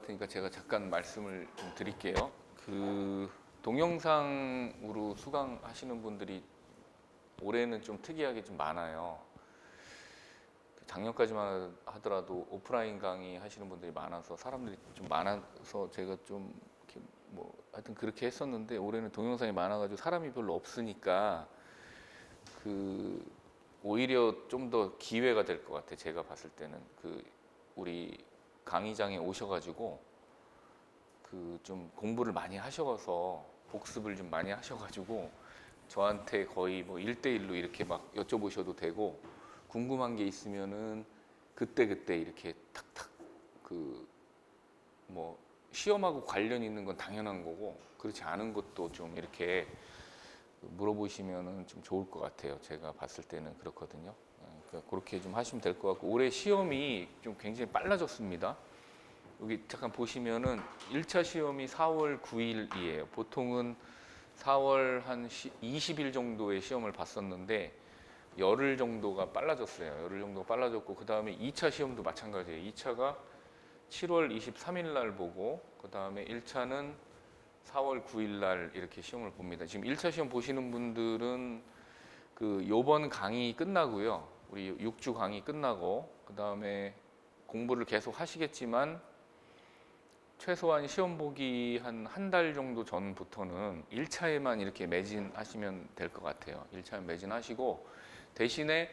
같으니까 제가 잠깐 말씀을 좀 드릴게요. 그 동영상으로 수강하시는 분들이 올해는 좀 특이하게 좀 많아요. 작년까지만 하더라도 오프라인 강의 하시는 분들이 많아서 사람들이 좀 많아서 제가 좀 이렇게 뭐 하여튼 그렇게 했었는데, 올해는 동영상이 많아가지고 사람이 별로 없으니까 그 오히려 좀 더 기회가 될 것 같아. 제가 봤을 때는 그 우리 강의장에 오셔가지고 그 좀 공부를 많이 하셔서 복습을 좀 많이 하셔가지고 저한테 거의 뭐 1대1로 이렇게 막 여쭤보셔도 되고, 궁금한 게 있으면은 그때 이렇게 탁탁 그 뭐 시험하고 관련 있는 건 당연한 거고, 그렇지 않은 것도 좀 이렇게 물어보시면은 좀 좋을 것 같아요. 제가 봤을 때는 그렇거든요. 그러니까 그렇게 좀 하시면 될 것 같고, 올해 시험이 좀 굉장히 빨라졌습니다. 여기 잠깐 보시면은 1차 시험이 4월 9일이에요. 보통은 4월 한 20일 정도의 시험을 봤었는데 열흘 정도가 빨라졌어요. 열흘 정도 빨라졌고, 그 다음에 2차 시험도 마찬가지예요. 2차가 7월 23일 날 보고, 그 다음에 1차는 4월 9일 날 이렇게 시험을 봅니다. 지금 1차 시험 보시는 분들은 그 요번 강의 끝나고요. 우리 6주 강의 끝나고, 그 다음에 공부를 계속 하시겠지만 최소한 시험 보기 한 달 정도 전부터는 1차에만 이렇게 매진하시면 될 것 같아요. 1차에 매진하시고, 대신에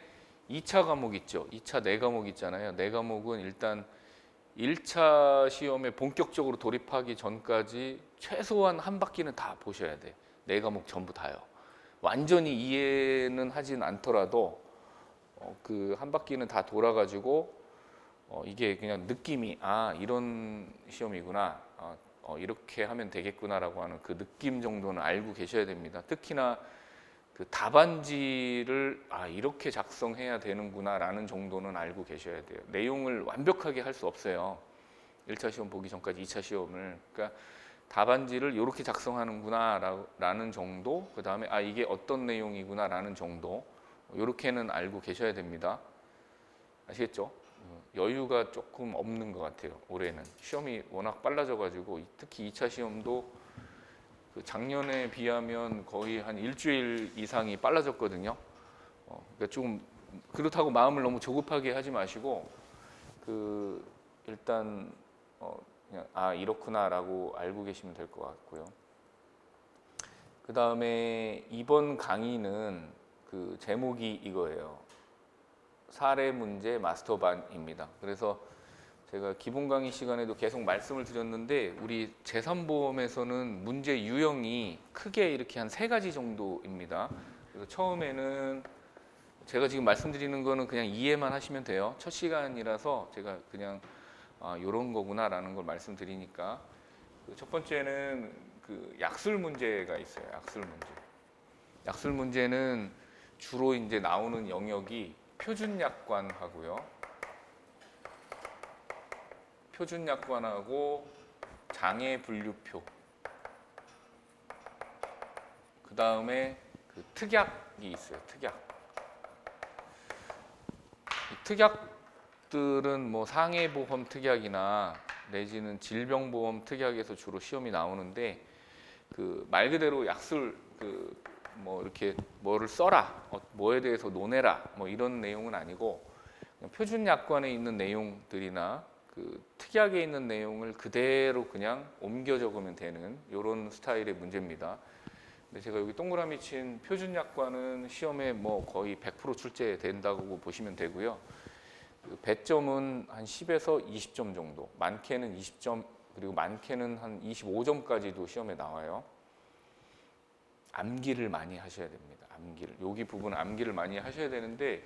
2차 과목 있죠. 2차 4과목 있잖아요. 4과목은 일단 1차 시험에 본격적으로 돌입하기 전까지 최소한 한 바퀴는 다 보셔야 돼. 4과목 전부 다요. 완전히 이해는 하진 않더라도 그 한 바퀴는 다 돌아가지고 이게 그냥 느낌이 이런 시험이구나, 이렇게 하면 되겠구나라고 하는 그 느낌 정도는 알고 계셔야 됩니다. 특히나 그 답안지를 이렇게 작성해야 되는구나라는 정도는 알고 계셔야 돼요. 내용을 완벽하게 할 수 없어요. 1차 시험 보기 전까지 2차 시험을. 그러니까 답안지를 이렇게 작성하는구나라는 정도, 그 다음에 이게 어떤 내용이구나라는 정도, 이렇게는 알고 계셔야 됩니다. 아시겠죠? 여유가 조금 없는 것 같아요. 올해는 시험이 워낙 빨라져가지고, 특히 2차 시험도 그 작년에 비하면 거의 한 일주일 이상이 빨라졌거든요. 그러니까 좀 그렇다고 마음을 너무 조급하게 하지 마시고, 그 일단 그냥 이렇구나라고 알고 계시면 될 것 같고요. 그 다음에 이번 강의는 그 제목이 이거예요. 사례 문제 마스터반입니다. 그래서 제가 기본 강의 시간에도 계속 말씀을 드렸는데, 우리 재산보험에서는 문제 유형이 크게 이렇게 한 3가지 정도입니다. 그래서 처음에는 제가 지금 말씀드리는 거는 그냥 이해만 하시면 돼요. 첫 시간이라서 제가 그냥 이런 거구나라는 걸 말씀드리니까. 첫 번째는 그 약술 문제가 있어요. 약술 문제. 약술 문제는 주로 이제 나오는 영역이 표준약관하고요. 표준약관하고 장애분류표. 그 다음에 그 특약이 있어요. 특약. 이 특약들은 뭐 상해보험 특약이나 내지는 질병보험 특약에서 주로 시험이 나오는데, 그 말 그대로 약술 뭐 이렇게 뭐를 써라, 뭐에 대해서 논해라, 뭐 이런 내용은 아니고, 표준 약관에 있는 내용들이나 그 특약에 있는 내용을 그대로 그냥 옮겨 적으면 되는 이런 스타일의 문제입니다. 근데 제가 여기 동그라미 친 표준 약관은 시험에 뭐 거의 100% 출제된다고 보시면 되고요. 그 배점은 한 10에서 20점 정도, 많게는 20점, 그리고 많게는 한 25점까지도 시험에 나와요. 암기를 많이 하셔야 됩니다. 암기를. 여기 부분 암기를 많이 하셔야 되는데,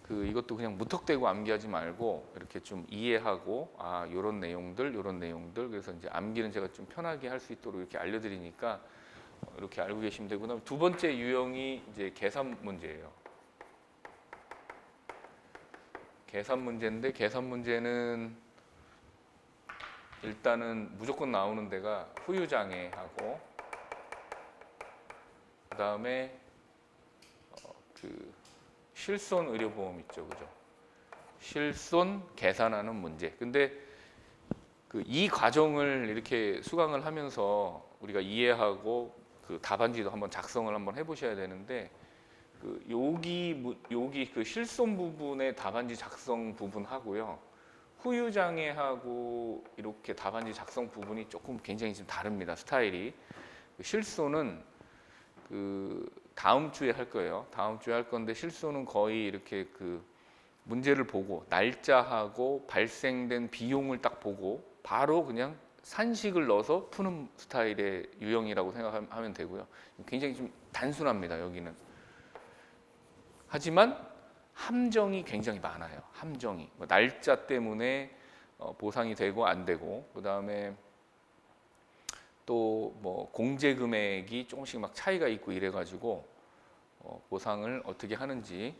이것도 그냥 무턱대고 암기하지 말고 이렇게 좀 이해하고, 요런 내용들, 요런 내용들. 그래서 이제 암기는 제가 좀 편하게 할 수 있도록 이렇게 알려드리니까 이렇게 알고 계시면 되고, 그다음 두 번째 유형이 이제 계산 문제예요. 계산 문제인데, 계산 문제는 일단은 무조건 나오는 데가 후유장애하고, 그 다음에 그 실손 의료보험 있죠, 그죠? 실손 계산하는 문제. 근데 이 과정을 이렇게 수강을 하면서 우리가 이해하고 그 답안지도 한번 작성을 한번 해보셔야 되는데 여기 그 실손 부분의 답안지 작성 부분하고요. 후유 장애하고 이렇게 답안지 작성 부분이 조금 굉장히 좀 다릅니다. 스타일이. 실손은 그 다음 주에 할 거예요. 다음 주에 할 건데 실손은 거의 이렇게 그 문제를 보고 날짜하고 발생된 비용을 딱 보고 바로 그냥 산식을 넣어서 푸는 스타일의 유형이라고 생각하면 되고요. 굉장히 좀 단순합니다. 여기는. 하지만 함정이 굉장히 많아요. 함정이 날짜 때문에 보상이 되고 안 되고, 그 다음에 또 뭐 공제 금액이 조금씩 막 차이가 있고 이래가지고 보상을 어떻게 하는지,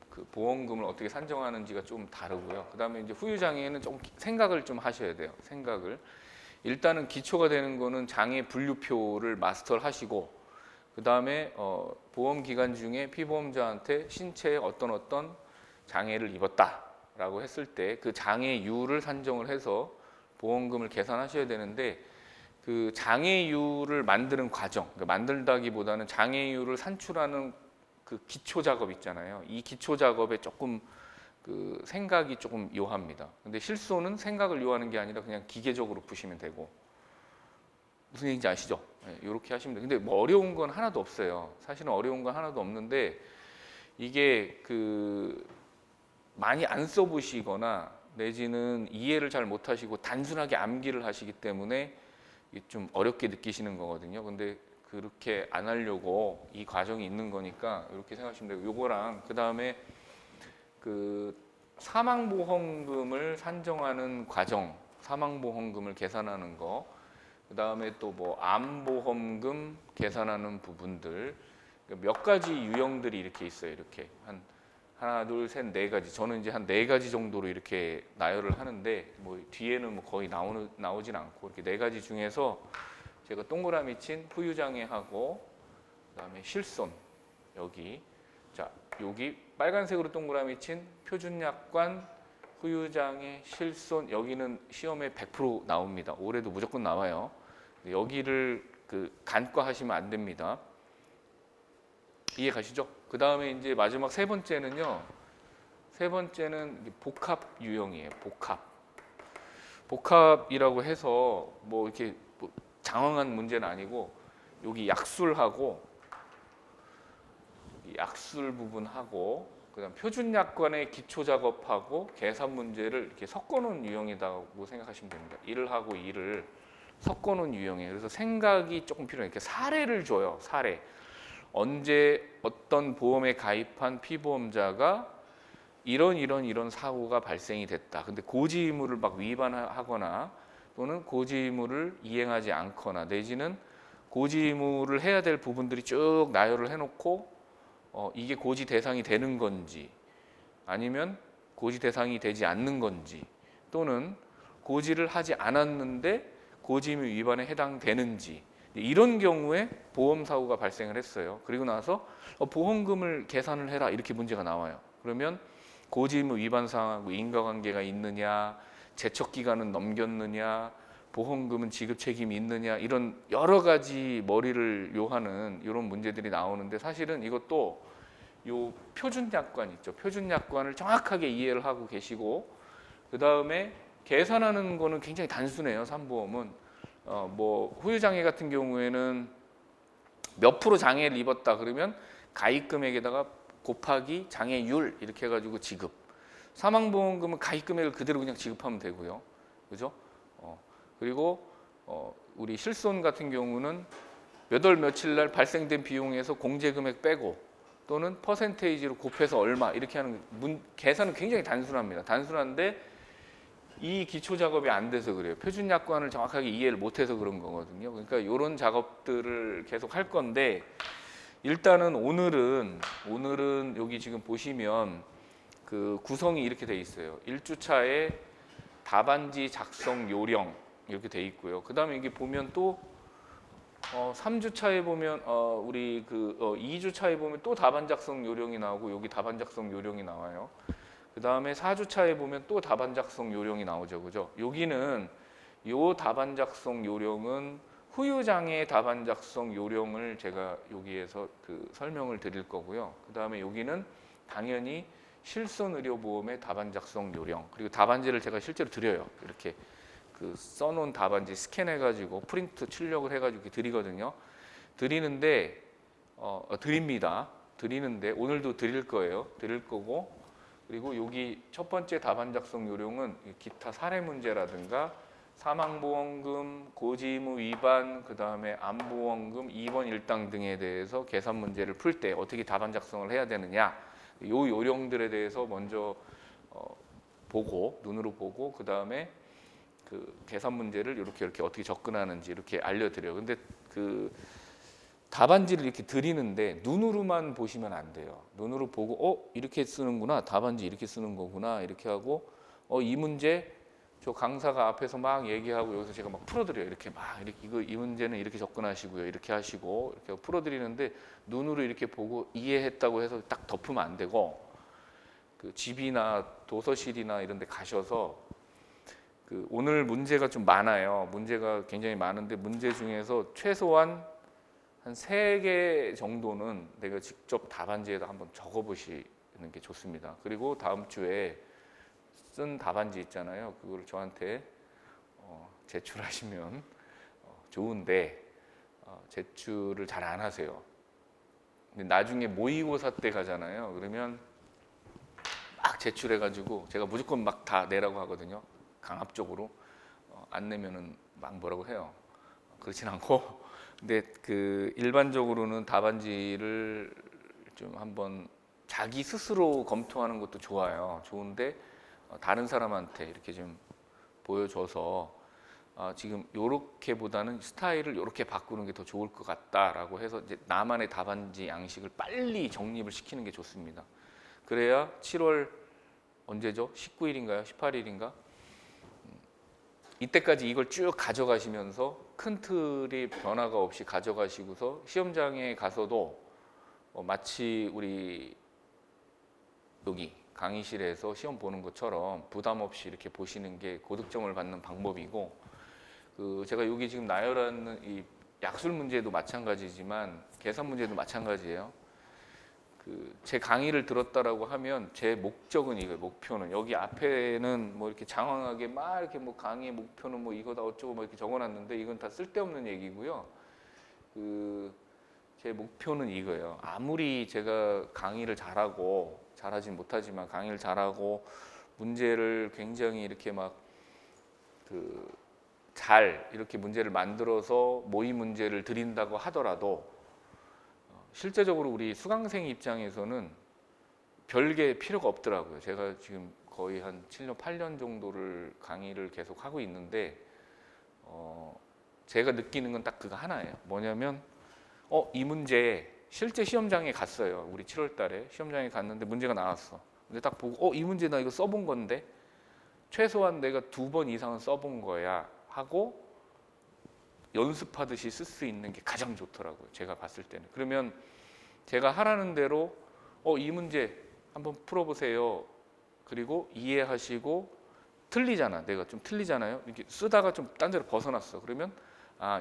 그 보험금을 어떻게 산정하는지가 좀 다르고요. 그 다음에 이제 후유 장애는 좀 생각을 좀 하셔야 돼요. 생각을. 일단은 기초가 되는 거는 장애 분류표를 마스터를 하시고, 그 다음에 보험 기간 중에 피보험자한테 신체에 어떤 장애를 입었다라고 했을 때 그 장애율을 산정을 해서 보험금을 계산하셔야 되는데, 그 장애율을 만드는 과정, 그러니까 만들다기보다는 장애율을 산출하는 그 기초 작업 있잖아요. 이 기초 작업에 조금 그 생각이 조금 요합니다. 근데 실손은 생각을 요하는 게 아니라 그냥 기계적으로 푸시면 되고. 무슨 얘기인지 아시죠? 네, 이렇게 하시면 돼요. 근데 뭐 어려운 건 하나도 없어요. 사실은 어려운 건 하나도 없는데, 이게 그 많이 안 써보시거나 내지는 이해를 잘 못하시고 단순하게 암기를 하시기 때문에 좀 어렵게 느끼시는 거거든요. 근데 그렇게 안 하려고 이 과정이 있는 거니까 이렇게 생각하시면 되고, 요거랑 그 다음에 그 사망보험금을 산정하는 과정, 사망보험금을 계산하는 거, 그 다음에 또 뭐 암보험금 계산하는 부분들, 몇 가지 유형들이 이렇게 있어요. 이렇게 한 하나, 둘, 셋, 네 가지. 저는 이제 한 네 가지 정도로 이렇게 나열을 하는데, 뭐 뒤에는 뭐 거의 나오진 않고, 이렇게 네 가지 중에서 제가 동그라미 친 후유장애하고, 그다음에 실손, 여기, 자 여기 빨간색으로 동그라미 친 표준약관, 후유장애, 실손, 여기는 시험에 100% 나옵니다. 올해도 무조건 나와요. 여기를 그 간과하시면 안 됩니다. 이해 가시죠? 그 다음에 이제 마지막 세 번째는요. 세 번째는 복합 유형이에요. 복합이라고 해서 뭐 이렇게 뭐 장황한 문제는 아니고, 여기 약술하고 약술 부분하고, 그다음 표준약관의 기초 작업하고 계산 문제를 이렇게 섞어놓은 유형이라고 생각하시면 됩니다. 1하고 2를 섞어놓은 유형이에요. 그래서 생각이 조금 필요해요. 이렇게 사례를 줘요. 사례. 언제 어떤 보험에 가입한 피보험자가 이런 사고가 발생이 됐다. 근데 고지의무를 막 위반하거나 또는 고지의무를 이행하지 않거나 내지는 고지의무를 해야 될 부분들이 쭉 나열을 해놓고 이게 고지 대상이 되는 건지 아니면 고지 대상이 되지 않는 건지, 또는 고지를 하지 않았는데 고지의무 위반에 해당되는지, 이런 경우에 보험 사고가 발생을 했어요. 그리고 나서 보험금을 계산을 해라 이렇게 문제가 나와요. 그러면 고지의무 위반 사항하고 인과관계가 있느냐, 제척 기간은 넘겼느냐, 보험금은 지급 책임이 있느냐, 이런 여러 가지 머리를 요하는 이런 문제들이 나오는데, 사실은 이것도 요 표준약관 있죠. 표준약관을 정확하게 이해를 하고 계시고, 그 다음에 계산하는 거는 굉장히 단순해요. 산보험은 뭐 후유장애 같은 경우에는 몇 프로 장애를 입었다 그러면 가입금액에다가 곱하기 장애율 이렇게 해가지고 지급. 사망보험금은 가입금액을 그대로 그냥 지급하면 되고요. 그죠? 그리고 우리 실손 같은 경우는 몇 월 며칠 날 발생된 비용에서 공제금액 빼고 또는 퍼센테이지로 곱해서 얼마 이렇게 하는 계산은 굉장히 단순합니다. 단순한데 이 기초 작업이 안 돼서 그래요. 표준약관을 정확하게 이해를 못해서 그런 거거든요. 그러니까 이런 작업들을 계속 할 건데, 일단은 오늘은 여기 지금 보시면 그 구성이 이렇게 돼 있어요. 1주차에 답안지 작성 요령 이렇게 돼 있고요. 그 다음에 여기 보면 또 3주차에 보면 우리 그 2주차에 보면 또 답안 작성 요령이 나오고, 여기 답안 작성 요령이 나와요. 그 다음에 4주차에 보면 또 답안 작성 요령이 나오죠. 그죠? 여기는 요 답안 작성 요령은 후유장애 답안 작성 요령을 제가 여기에서 설명을 드릴 거고요. 그 다음에 여기는 당연히 실손의료보험의 답안 작성 요령, 그리고 답안지를 제가 실제로 드려요. 이렇게 써놓은 답안지 스캔해가지고 프린트 출력을 해가지고 이렇게 드리거든요. 드리는데 드립니다. 드리는데 오늘도 드릴 거예요. 드릴 거고, 그리고 여기 첫 번째 답안 작성 요령은 기타 사례 문제라든가 사망보험금, 고지의무 위반, 그 다음에 암보험금, 2번 일당 등에 대해서 계산 문제를 풀 때 어떻게 답안 작성을 해야 되느냐, 이 요령들에 대해서 먼저 보고, 눈으로 보고, 그 다음에 계산 문제를 이렇게 어떻게 접근하는지 이렇게 알려드려요. 근데 답안지를 이렇게 드리는데 눈으로만 보시면 안 돼요. 눈으로 보고 이렇게 쓰는구나, 답안지 이렇게 쓰는 거구나, 이렇게 하고 이 문제 저 강사가 앞에서 막 얘기하고 여기서 제가 막 풀어드려요. 이렇게 막 이 문제는 이렇게 접근하시고요, 이렇게 하시고, 이렇게 풀어드리는데 눈으로 이렇게 보고 이해했다고 해서 딱 덮으면 안 되고, 집이나 도서실이나 이런 데 가셔서 오늘 문제가 좀 많아요. 문제가 굉장히 많은데 문제 중에서 최소한 한 3개 정도는 내가 직접 답안지에다 한번 적어보시는 게 좋습니다. 그리고 다음 주에 쓴 답안지 있잖아요. 그걸 저한테 제출하시면 좋은데 제출을 잘 안 하세요. 근데 나중에 모의고사 때 가잖아요. 그러면 막 제출해가지고 제가 무조건 막 다 내라고 하거든요. 강압적으로. 안 내면은 막 뭐라고 해요. 그렇진 않고. 근데 일반적으로는 답안지를 좀 한번 자기 스스로 검토하는 것도 좋아요. 좋은데 다른 사람한테 이렇게 좀 보여줘서 지금 요렇게보다는 스타일을 요렇게 바꾸는 게 더 좋을 것 같다라고 해서 이제 나만의 답안지 양식을 빨리 정립을 시키는 게 좋습니다. 그래야 7월 언제죠? 19일인가요? 18일인가? 이때까지 이걸 쭉 가져가시면서 큰 틀이 변화가 없이 가져가시고서 시험장에 가서도 마치 우리 여기 강의실에서 시험 보는 것처럼 부담 없이 이렇게 보시는 게 고득점을 받는 방법이고, 제가 여기 지금 나열하는 이 약술 문제도 마찬가지지만 계산 문제도 마찬가지예요. 제 강의를 들었다라고 하면 제 목적은 이거예요. 목표는 여기 앞에는 뭐 이렇게 장황하게 막 이렇게 뭐 강의의 목표는 뭐 이거다 어쩌고 뭐 이렇게 적어놨는데 이건 다 쓸데없는 얘기고요. 제 목표는 이거예요. 아무리 제가 강의를 잘하진 못하지만 강의를 잘하고 문제를 굉장히 이렇게 막 잘 이렇게 문제를 만들어서 모의 문제를 드린다고 하더라도 실제적으로 우리 수강생 입장에서는 별게 필요가 없더라고요. 제가 지금 거의 한 7년, 8년 정도를 강의를 계속 하고 있는데 제가 느끼는 건 딱 그거 하나예요. 뭐냐면 이 문제 실제 시험장에 갔어요. 우리 7월 달에 시험장에 갔는데 문제가 나왔어. 근데 딱 보고 이 문제 나 이거 써본 건데 최소한 내가 2번 이상은 써본 거야 하고 연습하듯이 쓸 수 있는 게 가장 좋더라고요. 제가 봤을 때는. 그러면 제가 하라는 대로 이 문제 한번 풀어보세요. 그리고 이해하시고 틀리잖아. 내가 좀 틀리잖아요. 이렇게 쓰다가 좀 딴 데로 벗어났어. 그러면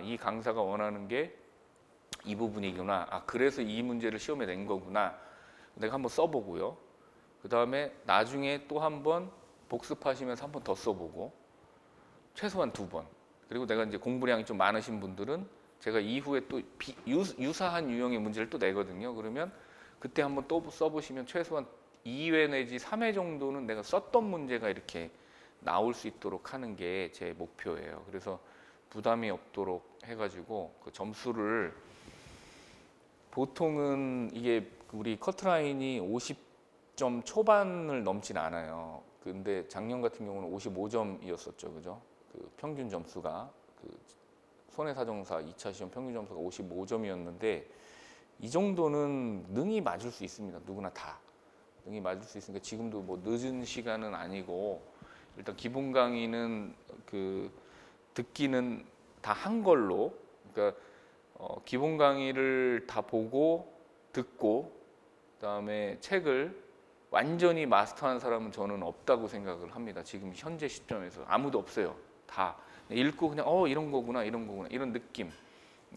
이 강사가 원하는 게 이 부분이구나. 그래서 이 문제를 시험에 낸 거구나. 내가 한번 써보고요. 그 다음에 나중에 또 한번 복습하시면서 한번 더 써보고 최소한 2번. 그리고 내가 이제 공부량이 좀 많으신 분들은 제가 이후에 또 유사한 유형의 문제를 또 내거든요. 그러면 그때 한번 또 써보시면 최소한 2회 내지 3회 정도는 내가 썼던 문제가 이렇게 나올 수 있도록 하는 게 제 목표예요. 그래서 부담이 없도록 해가지고 그 점수를 보통은 이게 우리 커트라인이 50점 초반을 넘진 않아요. 근데 작년 같은 경우는 55점이었었죠, 그죠? 평균 점수가 손해사정사 2차 시험 평균 점수가 55점이었는데 이 정도는 능히 맞을 수 있습니다. 누구나 다 능히 맞을 수 있으니까 지금도 뭐 늦은 시간은 아니고 일단 기본 강의는 듣기는 다 한 걸로, 그러니까 기본 강의를 다 보고 듣고 그다음에 책을 완전히 마스터한 사람은 저는 없다고 생각을 합니다. 지금 현재 시점에서 아무도 없어요. 다 읽고 그냥 이런 거구나 이런 느낌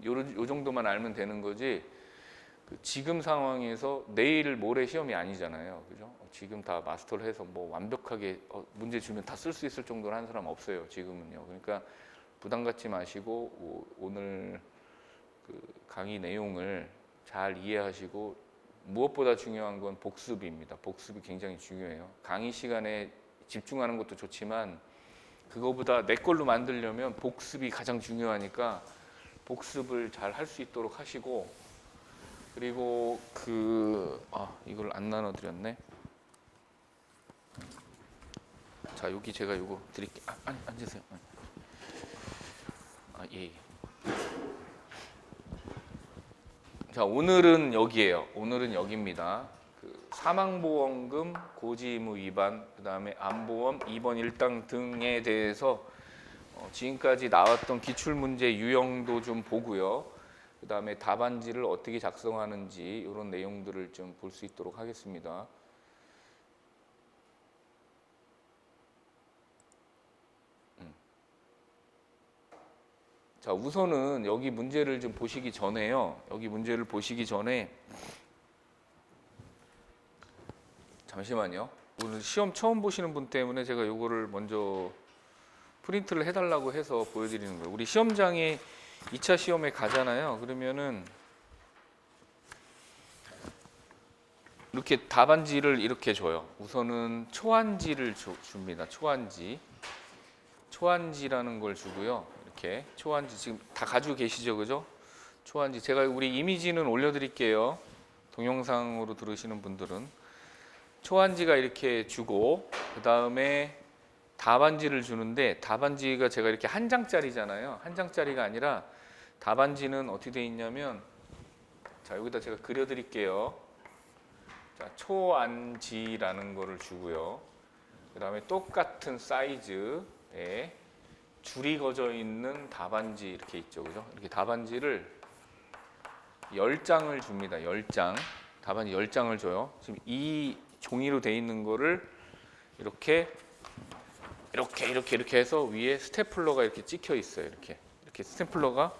요 정도만 알면 되는 거지. 지금 상황에서 내일 모레 시험이 아니잖아요, 그죠? 지금 다 마스터를 해서 뭐 완벽하게 문제 주면 다 쓸 수 있을 정도로 하는 사람 없어요, 지금은요. 그러니까 부담 갖지 마시고 오늘 그 강의 내용을 잘 이해하시고, 무엇보다 중요한 건 복습입니다. 복습이 굉장히 중요해요. 강의 시간에 집중하는 것도 좋지만 그거보다 내 걸로 만들려면 복습이 가장 중요하니까 복습을 잘 할 수 있도록 하시고, 그리고 이걸 안 나눠드렸네. 자, 여기 제가 요거 드릴게요. 앉으세요. 예. 자, 오늘은 여기에요. 오늘은 여기입니다. 사망보험금 고지의무 위반, 그 다음에 안보험 2번 1당 등에 대해서 지금까지 나왔던 기출문제 유형도 좀 보고요. 그 다음에 답안지를 어떻게 작성하는지 이런 내용들을 좀 볼 수 있도록 하겠습니다. 자, 우선은 여기 문제를 좀 보시기 전에요. 여기 문제를 보시기 전에 잠시만요. 오늘 시험 처음 보시는 분 때문에 제가 요거를 먼저 프린트를 해달라고 해서 보여드리는 거예요. 우리 시험장에 2차 시험에 가잖아요. 그러면은 이렇게 답안지를 이렇게 줘요. 우선은 초안지를 줍니다. 초안지라는 걸 주고요. 이렇게 초안지 지금 다 가지고 계시죠, 그죠? 초안지 제가 우리 이미지는 올려드릴게요. 동영상으로 들으시는 분들은 초안지가 이렇게 주고, 그 다음에 답안지를 주는데, 답안지가 제가 이렇게 한 장짜리잖아요. 한 장짜리가 아니라 답안지는 어떻게 돼 있냐면, 자, 여기다 제가 그려드릴게요. 자, 초안지라는 거를 주고요. 그 다음에 똑같은 사이즈에 줄이 그어져 있는 답안지 이렇게 있죠, 그죠? 이렇게 답안지를 10장을 줍니다. 10장. 답안지 10장을 줘요. 지금 이 종이로 돼 있는 거를 이렇게 해서 위에 스테플러가 이렇게 찍혀 있어요. 이렇게 스테플러가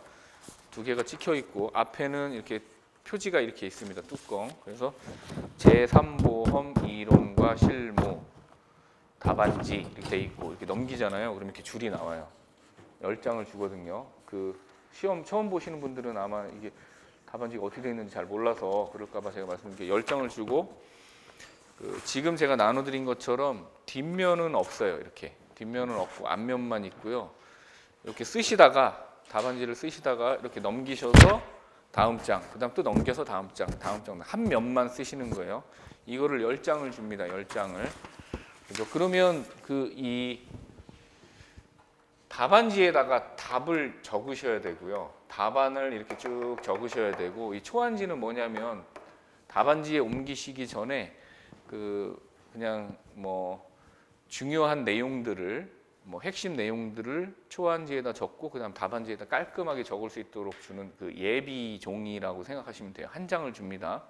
2개가 찍혀 있고, 앞에는 이렇게 표지가 이렇게 있습니다. 뚜껑. 그래서 제3보험 이론과 실무 답안지 이렇게 돼 있고, 이렇게 넘기잖아요. 그럼 이렇게 줄이 나와요. 10장을 주거든요. 시험 처음 보시는 분들은 아마 이게 답안지가 어떻게 되어 있는지 잘 몰라서 그럴까봐 제가 말씀드릴게요. 10장을 주고, 지금 제가 나눠드린 것처럼 뒷면은 없어요. 이렇게 뒷면은 없고 앞면만 있고요. 이렇게 쓰시다가 답안지를 쓰시다가 이렇게 넘기셔서 다음 장, 그다음 또 넘겨서 다음 장 한 면만 쓰시는 거예요. 이거를 10장을 줍니다. 10장을. 그죠? 그러면 이 답안지에다가 답을 적으셔야 되고요. 답안을 이렇게 쭉 적으셔야 되고, 이 초안지는 뭐냐면 답안지에 옮기시기 전에 그냥 뭐 중요한 내용들을, 뭐 핵심 내용들을 초안지에다 적고 그다음 답안지에다 깔끔하게 적을 수 있도록 주는 예비 종이라고 생각하시면 돼요. 한 장을 줍니다.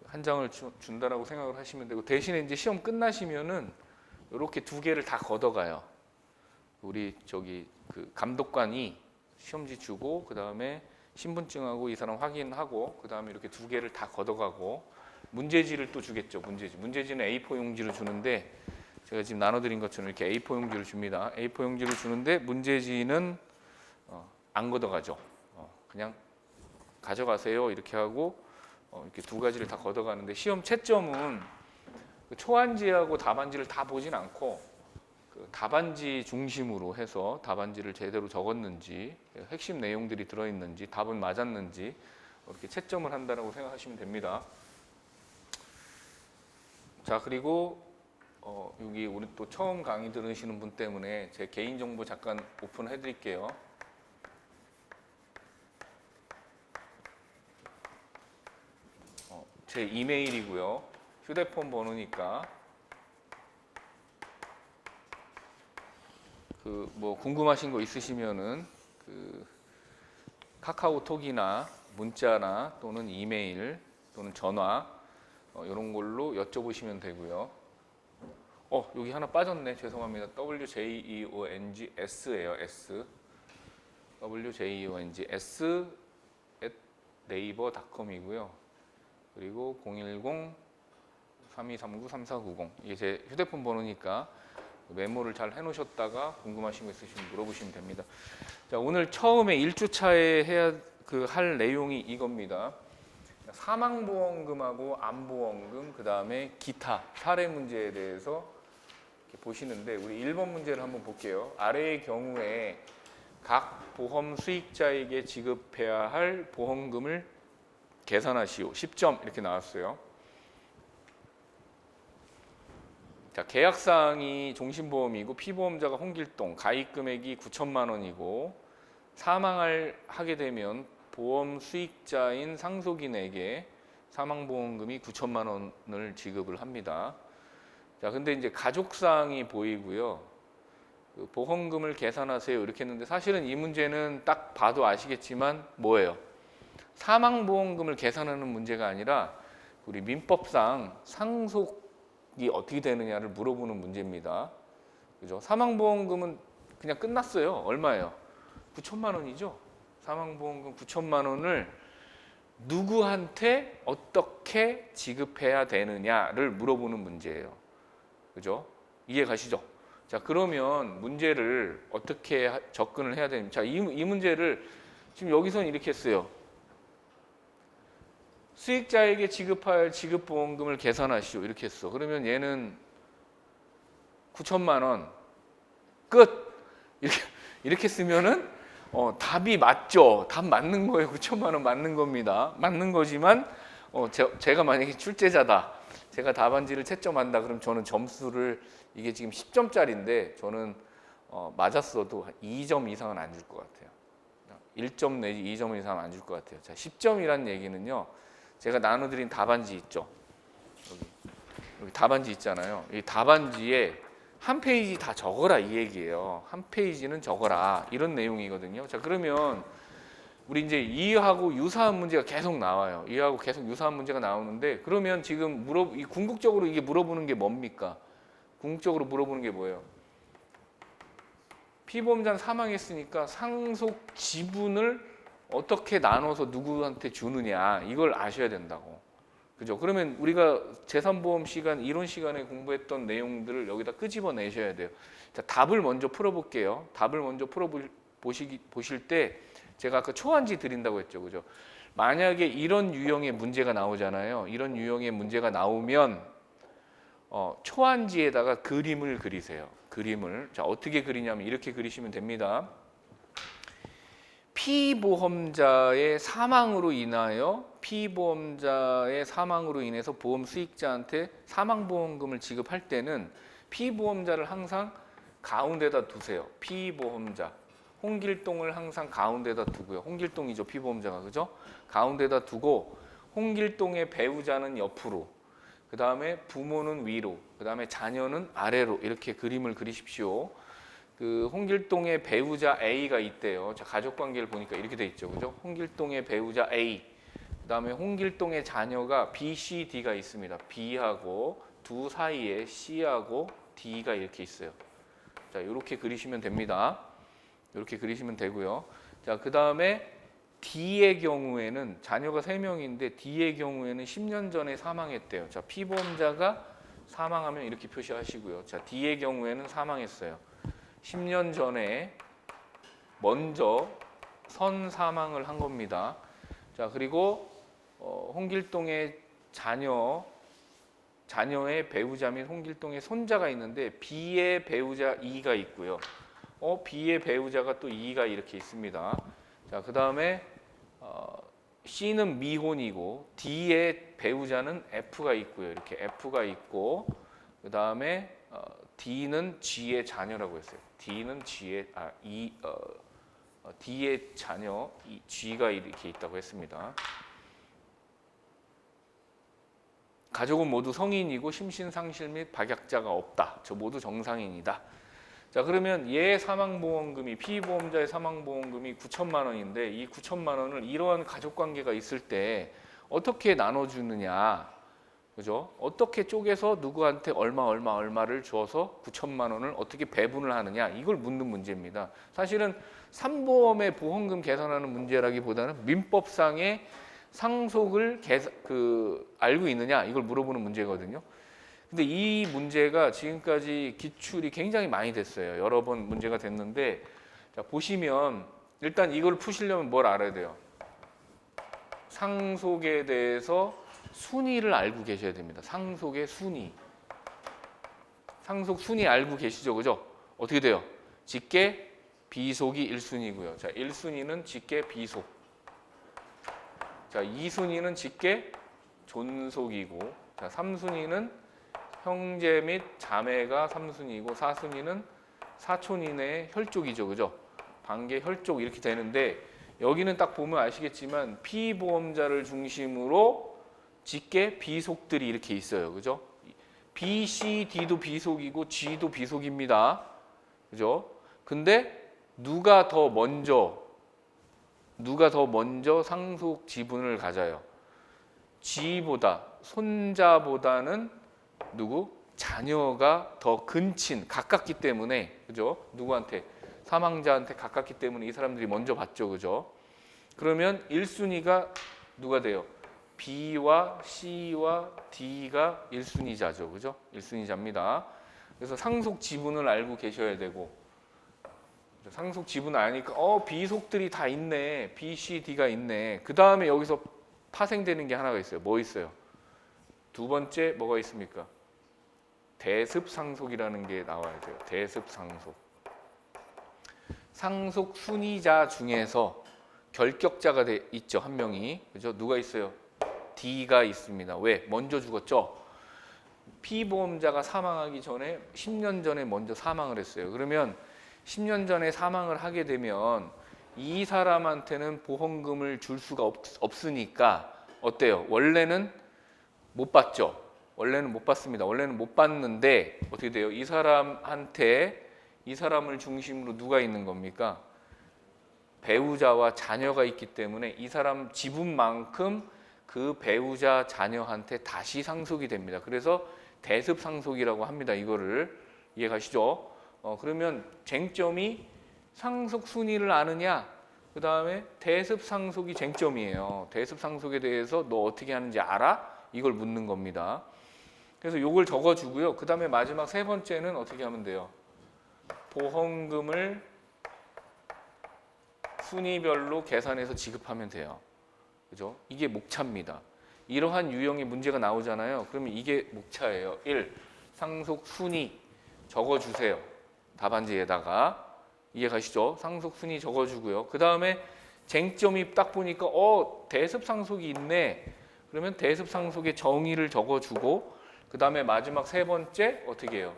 한 장을 준다라고 생각을 하시면 되고, 대신에 이제 시험 끝나시면은 이렇게 2개를 다 걷어가요. 우리 감독관이 시험지 주고, 그 다음에 신분증하고 이 사람 확인하고, 그 다음에 이렇게 2개를 다 걷어가고, 문제지를 또 주겠죠. 문제지는 A4 용지로 주는데, 제가 지금 나눠드린 것처럼 이렇게 A4 용지를 줍니다. A4 용지를 주는데 문제지는 안 걷어가죠. 그냥 가져가세요 이렇게 하고, 이렇게 2가지를 다 걷어가는데, 시험 채점은 초안지하고 답안지를 다 보진 않고 답안지 중심으로 해서 답안지를 제대로 적었는지, 핵심 내용들이 들어있는지, 답은 맞았는지 이렇게 채점을 한다고 생각하시면 됩니다. 자, 그리고 여기 우리 또 처음 강의 들으시는 분 때문에 제 개인정보 잠깐 오픈해 드릴게요. 제 이메일이고요. 휴대폰 번호니까 뭐 궁금하신 거 있으시면은 카카오톡이나 문자나 또는 이메일 또는 전화 이런 걸로 여쭤보시면 되고요. 여기 하나 빠졌네. 죄송합니다. WJEONG S예요. S. WJEONG S naver.com이고요. 그리고 010-3239-3490 이게 제 휴대폰 번호니까 메모를 잘 해놓으셨다가 궁금하신 거 있으시면 물어보시면 됩니다. 자, 오늘 처음에 1주차에 할 내용이 이겁니다. 사망보험금하고 암보험금, 그 다음에 기타 사례 문제에 대해서 이렇게 보시는데, 우리 1번 문제를 한번 볼게요. 아래의 경우에 각 보험 수익자에게 지급해야 할 보험금을 계산하시오. 10점 이렇게 나왔어요. 자, 계약사항이 종신보험이고 피보험자가 홍길동, 가입 금액이 9천만 원이고 사망을 하게 되면 보험 수익자인 상속인에게 사망보험금이 9천만 원을 지급을 합니다. 자, 근데 이제 가족사항이 보이고요. 그 보험금을 계산하세요 이렇게 했는데, 사실은 이 문제는 딱 봐도 아시겠지만 뭐예요? 사망보험금을 계산하는 문제가 아니라 우리 민법상 상속이 어떻게 되느냐를 물어보는 문제입니다. 그죠? 사망보험금은 그냥 끝났어요. 얼마예요? 9천만 원이죠. 사망보험금 9천만 원을 누구한테 어떻게 지급해야 되느냐를 물어보는 문제예요. 그죠? 이해 가시죠? 자, 그러면 문제를 어떻게 접근을 해야 됩니까? 자, 이 문제를 지금 여기서는 이렇게 했어요. 수익자에게 지급할 지급보험금을 계산하시오 이렇게 했어. 그러면 얘는 9천만 원 끝! 이렇게 쓰면은 답이 맞죠. 답 맞는 거예요. 9천만 원 맞는 겁니다. 맞는 거지만 제가 만약에 출제자다, 제가 답안지를 채점한다, 그럼 저는 점수를, 이게 지금 10점짜리인데 저는 맞았어도 2점 이상은 안 줄 것 같아요. 1점 내지 2점 이상은 안 줄 것 같아요. 자, 10점이란 얘기는요, 제가 나눠드린 답안지 있죠. 여기 답안지 있잖아요. 이 답안지에 한 페이지 다 적어라 이 얘기예요. 한 페이지는 적어라 이런 내용이거든요. 자, 그러면 우리 이제 이하고 유사한 문제가 계속 나와요. 이하고 계속 유사한 문제가 나오는데, 그러면 지금 이 궁극적으로 이게 물어보는 게 뭡니까? 궁극적으로 물어보는 게 뭐예요? 피보험자는 사망했으니까 상속 지분을 어떻게 나눠서 누구한테 주느냐, 이걸 아셔야 된다고. 그죠? 그러면 우리가 재산보험 시간, 이론 시간에 공부했던 내용들을 여기다 끄집어 내셔야 돼요. 자, 답을 먼저 풀어볼게요. 답을 먼저 보실 때 제가 아까 초안지 드린다고 했죠. 그죠? 만약에 이런 유형의 문제가 나오잖아요. 이런 유형의 문제가 나오면 초안지에다가 그림을 그리세요. 그림을. 자, 어떻게 그리냐면 이렇게 그리시면 됩니다. 피보험자의 사망으로 인해서 보험 수익자한테 사망보험금을 지급할 때는 피보험자를 항상 가운데다 두세요. 피보험자. 홍길동을 항상 가운데다 두고요. 홍길동이죠, 피보험자가. 그죠? 가운데다 두고 홍길동의 배우자는 옆으로, 그 다음에 부모는 위로, 그 다음에 자녀는 아래로, 이렇게 그림을 그리십시오. 그 홍길동의 배우자 A가 있대요. 자, 가족관계를 보니까 이렇게 돼 있죠. 그죠? 홍길동의 배우자 A, 그 다음에 홍길동의 자녀가 B, C, D가 있습니다. B하고 두 사이에 C하고 D가 이렇게 있어요. 자, 이렇게 그리시면 됩니다. 이렇게 그리시면 되고요. 자, 그 다음에 D의 경우에는 자녀가 3명인데 D의 경우에는 10년 전에 사망했대요. 자, 피보험자가 사망하면 이렇게 표시하시고요. 자, D의 경우에는 사망했어요. 10년 전에 먼저 사망을 한 겁니다. 자, 그리고 홍길동의 자녀의 배우자 및 홍길동의 손자가 있는데 B의 배우자 E가 있고요. B의 배우자가 또 E가 이렇게 있습니다. 자, 그 다음에 C는 미혼이고 D의 배우자는 F가 있고요. 이렇게 F가 있고, 그 다음에 D는 G의 자녀라고 했어요. D는 D의 자녀 G가 이렇게 있다고 했습니다. 가족은 모두 성인이고 심신상실 및 박약자가 없다. 저 모두 정상인이다. 자, 그러면 얘 사망보험금이, 피보험자의 사망보험금이 9천만 원인데 이 9천만 원을 이러한 가족관계가 있을 때 어떻게 나눠주느냐, 그죠? 어떻게 쪼개서 누구한테 얼마를 주어서 9천만 원을 어떻게 배분을 하느냐, 이걸 묻는 문제입니다. 사실은 삼보험의 보험금 계산하는 문제라기보다는 민법상의 상속을 알고 있느냐, 이걸 물어보는 문제거든요. 근데 이 문제가 지금까지 기출이 굉장히 많이 됐어요. 여러 번 문제가 됐는데, 자, 보시면 일단 이걸 푸시려면 뭘 알아야 돼요? 상속에 대해서 순위를 알고 계셔야 됩니다. 상속의 순위. 상속 순위 알고 계시죠? 그죠? 어떻게 돼요? 직계, 비속이 1순위고요. 자, 1순위는 직계, 비속. 자, 2순위는 직계, 존속이고, 자, 3순위는 형제 및 자매가 3순위고, 4순위는 사촌 이내의 혈족이죠. 그죠? 반계, 혈족 이렇게 되는데, 여기는 딱 보면 아시겠지만 피보험자를 중심으로 직계, 비속들이 이렇게 있어요. 그죠? B, C, D도 비속이고 G도 비속입니다. 그죠? 근데 누가 더 먼저 상속 지분을 가져요? G보다, 손자보다는 누구? 자녀가 더 근친, 가깝기 때문에, 그죠? 누구한테? 사망자한테 가깝기 때문에 이 사람들이 먼저 받죠. 그죠? 그러면 1순위가 누가 돼요? B와 C와 D가 1순위자죠. 그죠? 1순위자입니다. 그래서 상속 지분을 알고 계셔야 되고, 상속 지분을 아니까 비속들이 다 있네. B, C, D가 있네. 그 다음에 여기서 파생되는 게 하나가 있어요. 뭐 있어요? 두 번째 뭐가 있습니까? 대습상속이라는 게 나와야 돼요. 대습상속. 상속 순위자 중에서 결격자가 있죠. 한 명이. 그죠? 누가 있어요? D가 있습니다. 왜? 먼저 죽었죠. 피보험자가 사망하기 전에 10년 전에 먼저 사망을 했어요. 그러면 10년 전에 사망을 하게 되면 이 사람한테는 보험금을 줄 수가 없으니까 어때요? 원래는 못 받죠. 원래는 못 받습니다. 원래는 못 받는데 어떻게 돼요? 이 사람한테, 이 사람을 중심으로 누가 있는 겁니까? 배우자와 자녀가 있기 때문에 이 사람 지분만큼 그 배우자 자녀한테 다시 상속이 됩니다. 그래서 대습상속이라고 합니다. 이거를 이해가시죠? 그러면 쟁점이 상속 순위를 아느냐, 그 다음에 대습상속이 쟁점이에요. 대습상속에 대해서 너 어떻게 하는지 알아? 이걸 묻는 겁니다. 그래서 이걸 적어주고요. 그 다음에 마지막 세 번째는 어떻게 하면 돼요? 보험금을 순위별로 계산해서 지급하면 돼요. 그죠? 이게 목차입니다. 이러한 유형의 문제가 나오잖아요. 그러면 이게 목차예요. 1. 상속 순위 적어주세요. 답안지에다가. 이해가시죠? 상속 순위 적어주고요. 그 다음에 쟁점이 딱 보니까 대습상속이 있네. 그러면 대습상속의 정의를 적어주고 그 다음에 마지막 세 번째 어떻게 해요?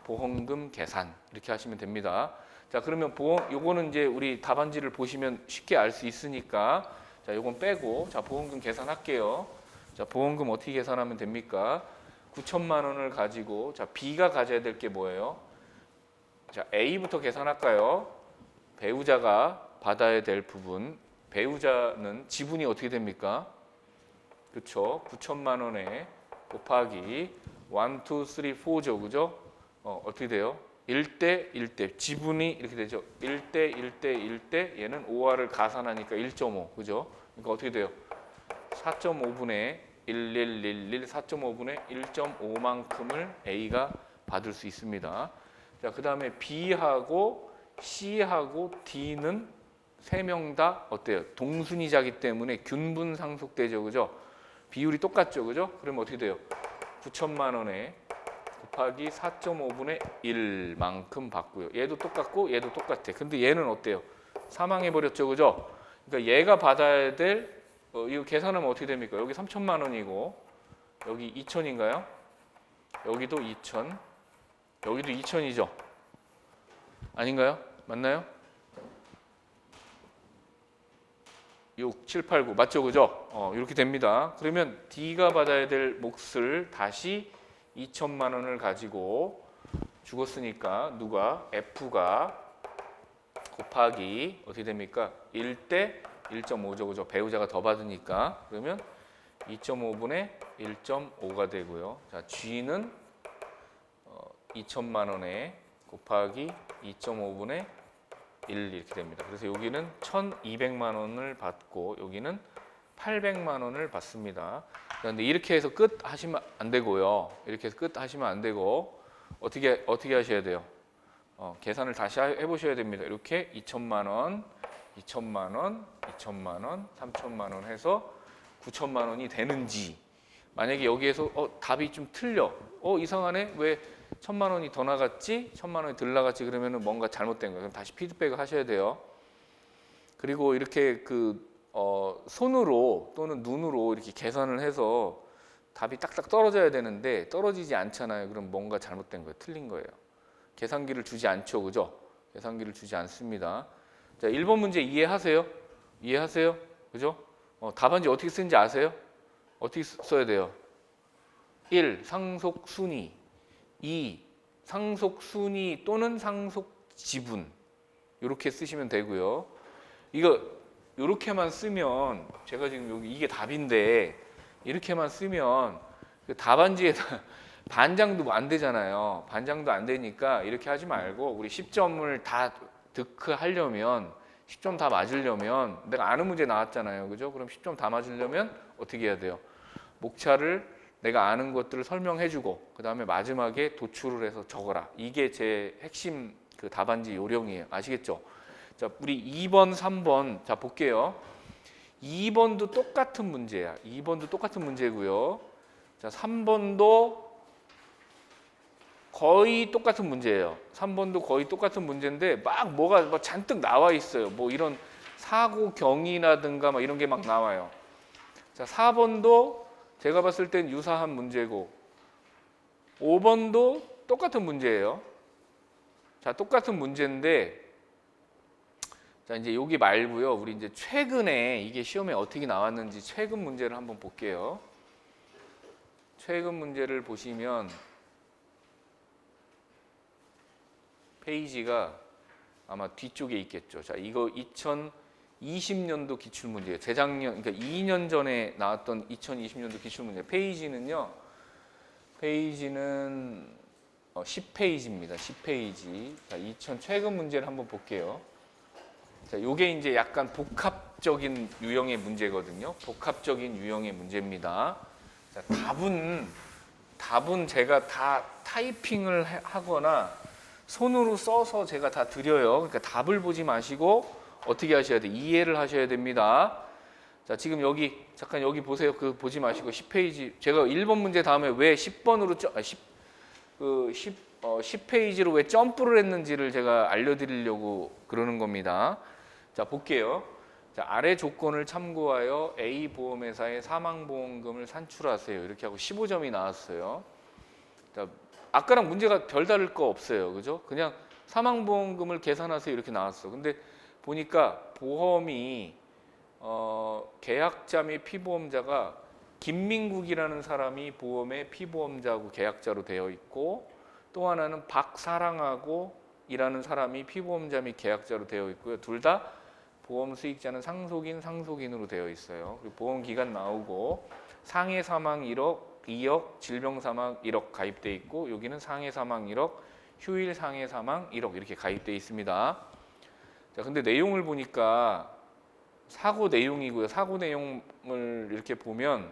보험금 계산 이렇게 하시면 됩니다. 자, 그러면 요거는 이제 우리 답안지를 보시면 쉽게 알 수 있으니까 자, 요건 빼고 자, 보험금 계산할게요. 자, 보험금 어떻게 계산하면 됩니까? 9천만 원을 가지고 자, B가 가져야 될 게 뭐예요? 자, A부터 계산할까요? 배우자가 받아야 될 부분. 배우자는 지분이 어떻게 됩니까? 그렇죠. 9천만 원에 곱하기 1, 2, 3, 4죠. 그죠? 어떻게 돼요? 1대 1대. 지분이 이렇게 되죠. 1대 1대 1대 얘는 5화를 가산하니까 1.5. 그죠? 그러니까 어떻게 돼요? 4.5분의 1111 4.5분의 1.5만큼을 A가 받을 수 있습니다. 자, 그다음에 B하고 C하고 D는 세 명 다 어때요? 동순위자기 때문에 균분 상속되죠. 그죠? 비율이 똑같죠. 그죠? 그러면 어떻게 돼요? 9천만 원에 곱하기 4.5분의 1만큼 받고요. 얘도 똑같고 얘도 똑같아. 근데 얘는 어때요? 사망해 버렸죠. 그죠? 그러니까 얘가 받아야 될 이거 계산하면 어떻게 됩니까? 여기 3천만 원이고 여기 2천인가요? 여기도 2천. 여기도 2천이죠. 아닌가요? 맞나요? 6, 7, 8, 9 맞죠? 그죠? 이렇게 됩니다. 그러면 D가 받아야 될 몫을 다시 2천만 원을 가지고 죽었으니까 누가? F가 곱하기 어떻게 됩니까? 1대 1.5죠. 그죠? 배우자가 더 받으니까. 그러면 2.5분의 1.5가 되고요. 자, G는 2천만 원에 곱하기 2.5분의 1 이렇게 됩니다. 그래서 여기는 1,200만 원을 받고 여기는 800만 원을 받습니다. 그런데 이렇게 해서 끝 하시면 안 되고요. 이렇게 해서 끝 하시면 안 되고 어떻게 하셔야 돼요? 계산을 다시 해보셔야 됩니다. 이렇게 2천만 원, 2천만 원, 2천만 원, 3천만 원 해서 9천만 원이 되는지, 만약에 여기에서 답이 좀 틀려, 이상하네, 왜 1천만 원이 더 나갔지, 1천만 원이 덜 나갔지, 그러면은 뭔가 잘못된 거예요. 그럼 다시 피드백을 하셔야 돼요. 그리고 이렇게 손으로 또는 눈으로 이렇게 계산을 해서 답이 딱딱 떨어져야 되는데 떨어지지 않잖아요. 그럼 뭔가 잘못된 거예요. 틀린 거예요. 계산기를 주지 않죠. 그죠? 계산기를 주지 않습니다. 자, 1번 문제 이해하세요? 이해하세요? 그죠? 답안지 어떻게 쓰는지 아세요? 어떻게 써야 돼요? 1. 상속순위. 2. 상속순위 또는 상속지분. 이렇게 쓰시면 되고요. 이거 이렇게만 쓰면, 제가 지금 여기 이게 답인데 이렇게만 쓰면 그 답안지에다 반장도 안 되잖아요. 반장도 안 되니까 이렇게 하지 말고, 우리 10점을 다 득하려면, 10점 다 맞으려면, 내가 아는 문제 나왔잖아요. 그죠? 그럼 10점 다 맞으려면 어떻게 해야 돼요? 목차를 내가 아는 것들을 설명해주고 그 다음에 마지막에 도출을 해서 적어라. 이게 제 핵심 그 답안지 요령이에요. 아시겠죠? 자, 우리 2번, 3번 자 볼게요. 2번도 똑같은 문제야. 2번도 똑같은 문제고요. 자, 3번도 거의 똑같은 문제예요. 3번도 거의 똑같은 문제인데 막 뭐가 잔뜩 나와 있어요. 뭐 이런 사고 경위라든가 막 이런 게 막 나와요. 자, 4번도 제가 봤을 땐 유사한 문제고, 5번도 똑같은 문제예요. 자, 똑같은 문제인데, 자, 이제 여기 말고요. 우리 이제 최근에 이게 시험에 어떻게 나왔는지 최근 문제를 한번 볼게요. 최근 문제를 보시면 페이지가 아마 뒤쪽에 있겠죠. 자, 이거 2020년도 기출문제예요. 재작년, 그러니까 2년 전에 나왔던 2020년도 기출문제. 페이지는 10페이지입니다. 10페이지. 자, 최근 문제를 한번 볼게요. 자, 요게 이제 약간 복합적인 유형의 문제거든요. 복합적인 유형의 문제입니다. 자, 답은 제가 다 타이핑을 하거나 손으로 써서 제가 다 드려요. 그러니까 답을 보지 마시고 어떻게 하셔야 돼? 이해를 하셔야 됩니다. 자, 지금 여기 잠깐 여기 보세요. 그 보지 마시고 10페이지. 제가 1번 문제 다음에 왜 10번으로 10페이지로 왜 점프를 했는지를 제가 알려드리려고 그러는 겁니다. 자, 볼게요. 자, 아래 조건을 참고하여 A 보험회사의 사망보험금을 산출하세요. 이렇게 하고 15점이 나왔어요. 자, 아까랑 문제가 별다를 거 없어요. 그죠? 그냥 사망보험금을 계산하세요. 이렇게 나왔어. 근데 보니까 보험이 계약자 및 피보험자가 김민국이라는 사람이 보험의 피보험자하고 계약자로 되어 있고, 또 하나는 박사랑하고 이라는 사람이 피보험자 및 계약자로 되어 있고요. 둘 다 보험 수익자는 상속인으로 되어 있어요. 그리고 보험 기간 나오고 상해 사망 1억, 2억, 질병 사망 1억 가입돼 있고, 여기는 상해 사망 1억, 휴일 상해 사망 1억 이렇게 가입돼 있습니다. 자, 근데 내용을 보니까 사고 내용이고요. 사고 내용을 이렇게 보면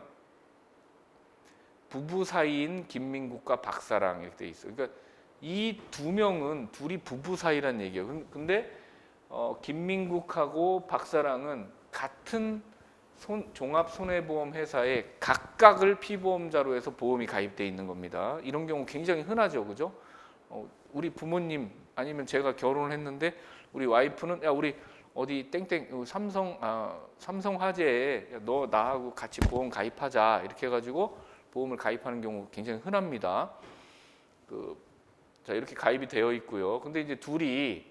부부 사이인 김민국과 박사랑 이렇게 돼 있어요. 그러니까 이 두 명은 둘이 부부 사이란 얘기예요. 근데 김민국하고 박사랑은 같은 종합손해보험 회사에 각각을 피보험자로 해서 보험이 가입돼 있는 겁니다. 이런 경우 굉장히 흔하죠, 그죠? 우리 부모님 아니면 제가 결혼을 했는데 우리 와이프는 야, 우리 어디 땡땡 삼성화재에 너 나하고 같이 보험 가입하자 이렇게 해가지고 보험을 가입하는 경우 굉장히 흔합니다. 자, 이렇게 가입이 되어 있고요. 근데 이제 둘이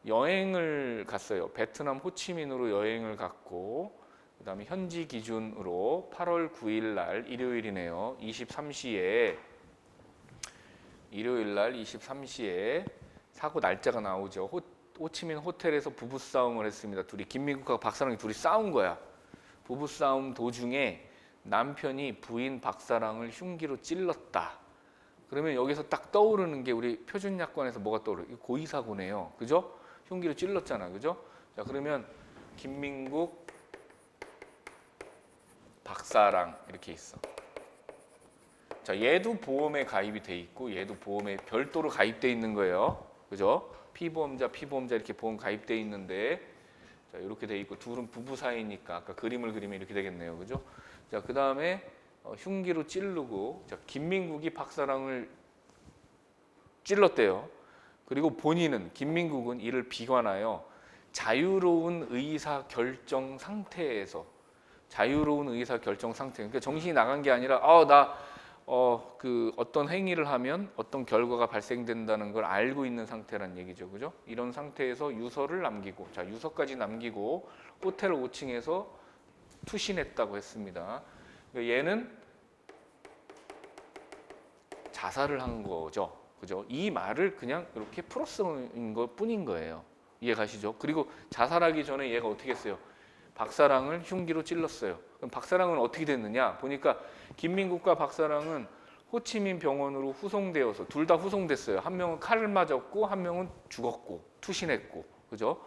여행을 갔어요. 베트남 호치민으로 여행을 갔고, 그다음에 현지 기준으로 8월 9일 날 일요일이네요. 23시에 일요일 날 23시에 사고 날짜가 나오죠. 호치민 호텔에서 부부싸움을 했습니다. 둘이 김민국과 박사랑이 둘이 싸운 거야. 부부싸움 도중에 남편이 부인 박사랑을 흉기로 찔렀다. 그러면 여기서 딱 떠오르는 게 우리 표준약관에서 뭐가 떠오르요? 고의사고네요. 그죠? 흉기로 찔렀잖아. 그죠? 자, 그러면 김민국 박사랑 이렇게 있어. 자, 얘도 보험에 가입이 돼 있고 얘도 보험에 별도로 가입돼 있는 거예요. 그죠? 피보험자 이렇게 보험 가입돼 있는데 자, 이렇게 돼 있고 둘은 부부 사이니까 아까 그림을 그리면 이렇게 되겠네요. 그죠? 자, 그다음에 흉기로 찌르고 자, 김민국이 박사랑을 찔렀대요. 그리고 본인은 김민국은 이를 비관하여 자유로운 의사 결정 상태에서 그러니까 정신이 나간 게 아니라 그 어떤 행위를 하면 어떤 결과가 발생된다는 걸 알고 있는 상태란 얘기죠. 그죠? 이런 상태에서 유서를 남기고 자, 유서까지 남기고 호텔 5층에서 투신했다고 했습니다. 그러니까 얘는 자살을 한 거죠. 그죠? 이 말을 그냥 이렇게 풀어쓰는 것 뿐인 거예요. 이해 가시죠? 그리고 자살하기 전에 얘가 어떻게 했어요? 박사랑을 흉기로 찔렀어요. 그럼 박사랑은 어떻게 됐느냐? 보니까 김민국과 박사랑은 호치민 병원으로 후송되어서 둘 다 후송됐어요. 한 명은 칼을 맞았고 한 명은 죽었고 투신했고, 그죠?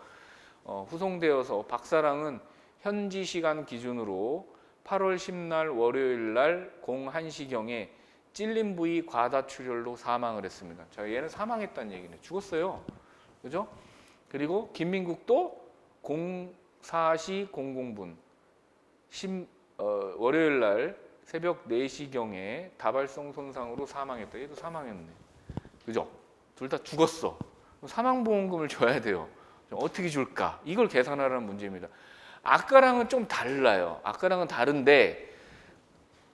후송되어서 박사랑은 현지 시간 기준으로 8월 10날 월요일 날 01시경에 찔린 부위 과다출혈로 사망을 했습니다. 자, 얘는 사망했다는 얘기네. 죽었어요. 그죠? 그리고 김민국도 04시 00분 월요일 날 새벽 4시경에 다발성 손상으로 사망했다. 얘도 사망했네. 그죠? 둘 다 죽었어. 사망보험금을 줘야 돼요. 어떻게 줄까? 이걸 계산하라는 문제입니다. 아까랑은 좀 달라요. 아까랑은 다른데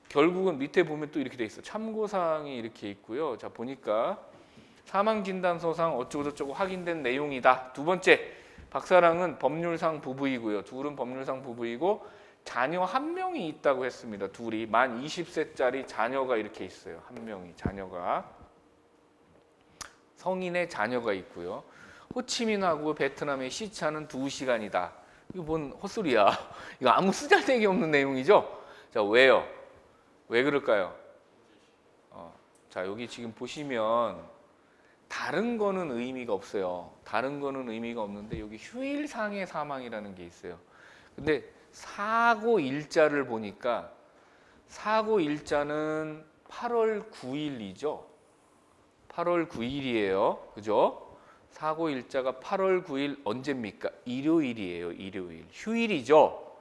결국은 밑에 보면 또 이렇게 돼 있어. 참고사항이 이렇게 있고요. 자, 보니까 사망진단서상 어쩌고저쩌고 확인된 내용이다. 두 번째, 박사랑은 법률상 부부이고요. 둘은 법률상 부부이고 자녀 한 명이 있다고 했습니다. 둘이 만 20세짜리 자녀가 이렇게 있어요. 한 명이 자녀가 성인의 자녀가 있고요. 호치민하고 베트남의 시차는 2시간이다. 이거 뭔 헛소리야. 이거 아무 쓰잘데기 없는 내용이죠. 자, 왜요? 왜 그럴까요? 자, 여기 지금 보시면 다른 거는 의미가 없어요. 다른 거는 의미가 없는데 여기 휴일상의 사망이라는 게 있어요. 근데 사고 일자를 보니까 사고 일자는 8월 9일이죠. 8월 9일이에요. 그죠? 사고 일자가 8월 9일 언제입니까? 일요일이에요. 일요일. 휴일이죠.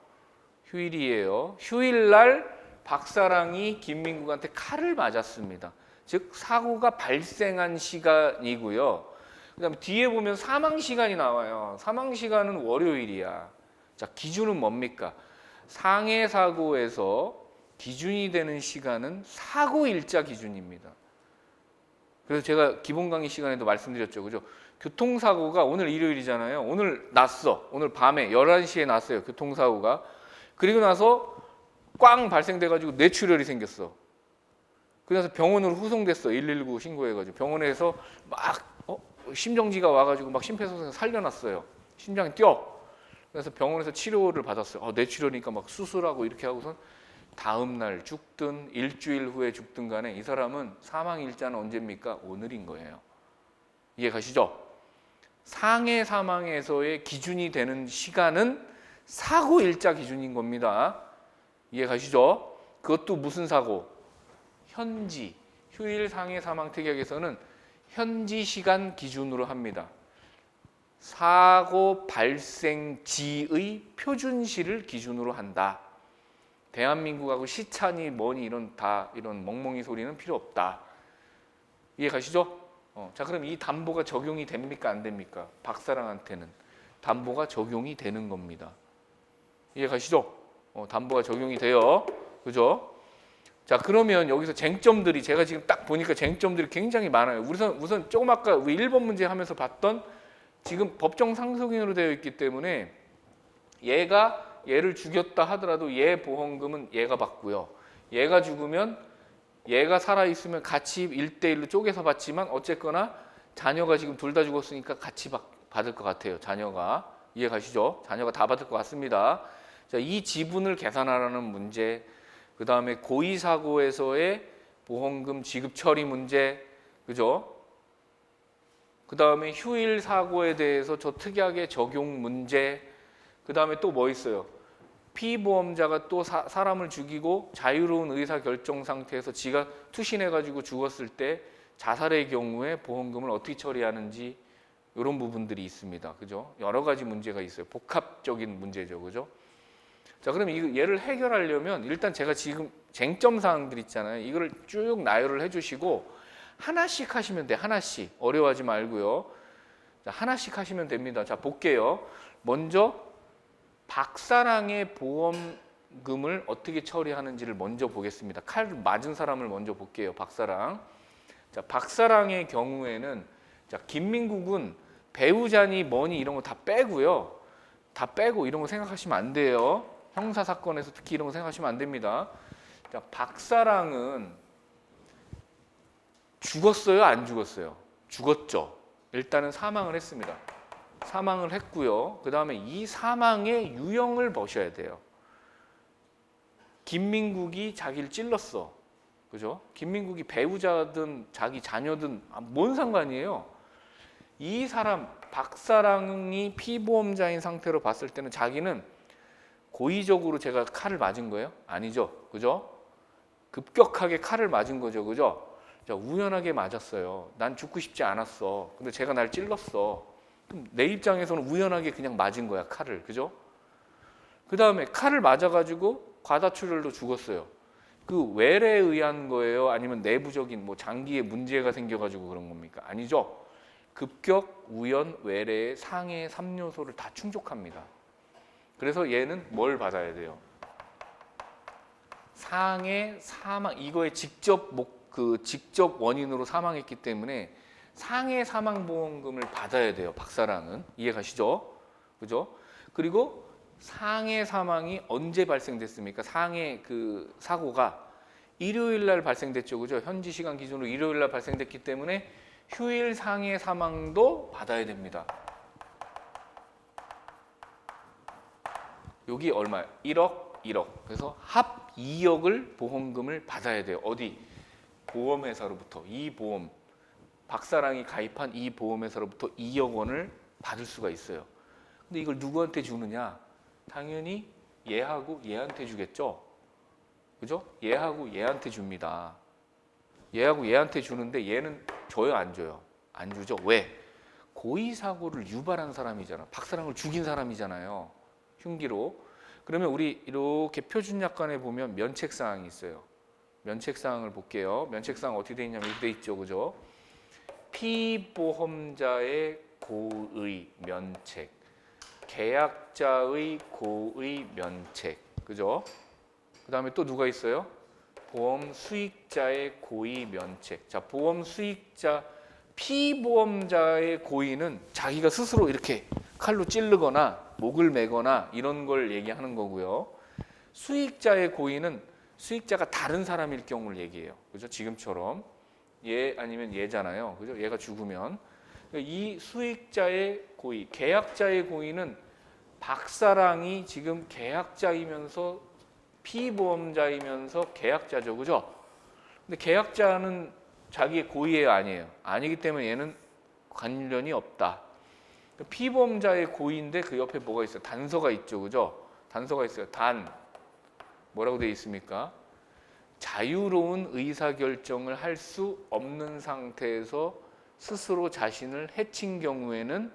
휴일이에요. 휴일 날 박사랑이 김민국한테 칼을 맞았습니다. 즉 사고가 발생한 시간이고요. 그다음에 뒤에 보면 사망 시간이 나와요. 사망 시간은 월요일이야. 자, 기준은 뭡니까? 상해 사고에서 기준이 되는 시간은 사고 일자 기준입니다. 그래서 제가 기본 강의 시간에도 말씀드렸죠. 그죠? 교통사고가 오늘 일요일이잖아요. 오늘 났어. 오늘 밤에 11시에 났어요. 교통사고가. 그리고 나서 꽝 발생돼가지고 뇌출혈이 생겼어. 그래서 병원으로 후송됐어. 119 신고해가지고 병원에서 막 심정지가 와가지고 막 심폐소생술 살려놨어요. 심장이 뛰어. 그래서 병원에서 치료를 받았어요. 뇌출혈이니까 막 수술하고 이렇게 하고선 다음 날 죽든 일주일 후에 죽든 간에 이 사람은 사망 일자는 언제입니까? 오늘인 거예요. 이해 가시죠? 상해 사망에서의 기준이 되는 시간은 사고 일자 기준인 겁니다. 이해 가시죠? 그것도 무슨 사고? 현지, 휴일 상해 사망 특약에서는 현지 시간 기준으로 합니다. 사고 발생지의 표준시를 기준으로 한다. 대한민국하고 시차니 뭐니 이런 멍멍이 소리는 필요 없다. 이해 가시죠? 자, 그럼 이 담보가 적용이 됩니까? 안 됩니까? 박사랑한테는 담보가 적용이 되는 겁니다. 이해 가시죠? 담보가 적용이 돼요. 그죠? 자, 그러면 여기서 쟁점들이 제가 지금 딱 보니까 쟁점들이 굉장히 많아요. 우선 조금 아까 1번 문제 하면서 봤던 지금 법정 상속인으로 되어 있기 때문에 얘를 죽였다 하더라도 얘 보험금은 얘가 받고요. 얘가 죽으면 얘가 살아있으면 같이 1대1로 쪼개서 받지만 어쨌거나 자녀가 지금 둘 다 죽었으니까 같이 받을 것 같아요. 자녀가. 이해 가시죠? 자녀가 다 받을 것 같습니다. 자, 이 지분을 계산하라는 문제 그 다음에 고의 사고에서의 보험금 지급 처리 문제, 그죠? 그 다음에 휴일 사고에 대해서 저 특약의 적용 문제, 그 다음에 또 뭐 있어요? 피보험자가 또 사람을 죽이고 자유로운 의사 결정 상태에서 지가 투신해가지고 죽었을 때 자살의 경우에 보험금을 어떻게 처리하는지 이런 부분들이 있습니다. 그죠? 여러 가지 문제가 있어요. 복합적인 문제죠. 그죠? 자, 그럼 이 얘를 해결하려면 일단 제가 지금 쟁점 사항들 있잖아요. 이거를 쭉 나열을 해주시고 하나씩 하시면 돼. 하나씩. 어려워하지 말고요. 자, 하나씩 하시면 됩니다. 자, 볼게요. 먼저 박사랑의 보험금을 어떻게 처리하는지를 먼저 보겠습니다. 칼 맞은 사람을 먼저 볼게요. 박사랑. 자, 박사랑의 경우에는 자, 김민국은 배우자니 뭐니 이런 거 다 빼고요. 다 빼고 이런 거 생각하시면 안 돼요. 형사 사건에서 특히 이런 거 생각하시면 안 됩니다. 자, 박사랑은 죽었어요? 안 죽었어요? 죽었죠. 일단은 사망을 했습니다. 사망을 했고요. 그 다음에 이 사망의 유형을 보셔야 돼요. 김민국이 자기를 찔렀어. 그죠? 김민국이 배우자든 자기 자녀든 뭔 상관이에요. 이 사람 박사랑이 피보험자인 상태로 봤을 때는 자기는 고의적으로 제가 칼을 맞은 거예요? 아니죠. 그죠? 급격하게 칼을 맞은 거죠. 그죠? 자, 우연하게 맞았어요. 난 죽고 싶지 않았어. 근데 제가 날 찔렀어. 그럼 내 입장에서는 우연하게 그냥 맞은 거야, 칼을. 그죠? 그 다음에 칼을 맞아가지고 과다출혈로 죽었어요. 그 외래에 의한 거예요? 아니면 내부적인 뭐 장기에 문제가 생겨가지고 그런 겁니까? 아니죠. 급격, 우연, 외래의 상해 3요소를 다 충족합니다. 그래서 얘는 뭘 받아야 돼요? 상해, 사망, 이거에 직접 직접 원인으로 사망했기 때문에 상해 사망보험금을 받아야 돼요. 박사랑은. 이해가시죠? 그죠? 그리고 상해 사망이 언제 발생됐습니까? 상해 그 사고가 일요일 날 발생됐죠. 그죠? 현지 시간 기준으로 일요일 날 발생됐기 때문에 휴일 상해 사망도 받아야 됩니다. 여기 얼마예요? 1억, 1억. 그래서 합 2억을 보험금을 받아야 돼요. 어디? 보험회사로부터. 이 보험. 박사랑이 가입한 이 보험회사로부터 2억 원을 받을 수가 있어요. 근데 이걸 누구한테 주느냐? 당연히 얘하고 얘한테 주겠죠. 그죠? 얘하고 얘한테 줍니다. 얘하고 얘한테 주는데 얘는 줘요, 안 줘요? 안 주죠. 왜? 고의 사고를 유발한 사람이잖아. 박사랑을 죽인 사람이잖아요. 흉기로. 그러면 우리 이렇게 표준약관에 보면 면책사항이 있어요. 면책사항을 볼게요. 면책사항 어떻게 돼 있냐면 이렇게 돼 있죠. 그죠? 피보험자의 고의 면책, 계약자의 고의 면책, 그죠? 그 다음에 또 누가 있어요? 보험 수익자의 고의 면책. 자, 보험 수익자, 피보험자의 고의는 자기가 스스로 이렇게 칼로 찌르거나 목을 매거나 이런 걸 얘기하는 거고요. 수익자의 고의는 수익자가 다른 사람일 경우를 얘기해요. 그죠? 지금처럼. 얘 아니면 얘잖아요. 그죠? 얘가 죽으면. 이 수익자의 고의, 계약자의 고의는 박사랑이 지금 계약자이면서 피보험자이면서 계약자죠. 그죠? 근데 계약자는 자기의 고의예요, 아니에요? 아니기 때문에 얘는 관련이 없다. 피보험자의 고의인데 그 옆에 뭐가 있어요? 단서가 있죠. 그죠? 단서가 있어요. 뭐라고 되어 있습니까? 자유로운 의사결정을 할 수 없는 상태에서 스스로 자신을 해친 경우에는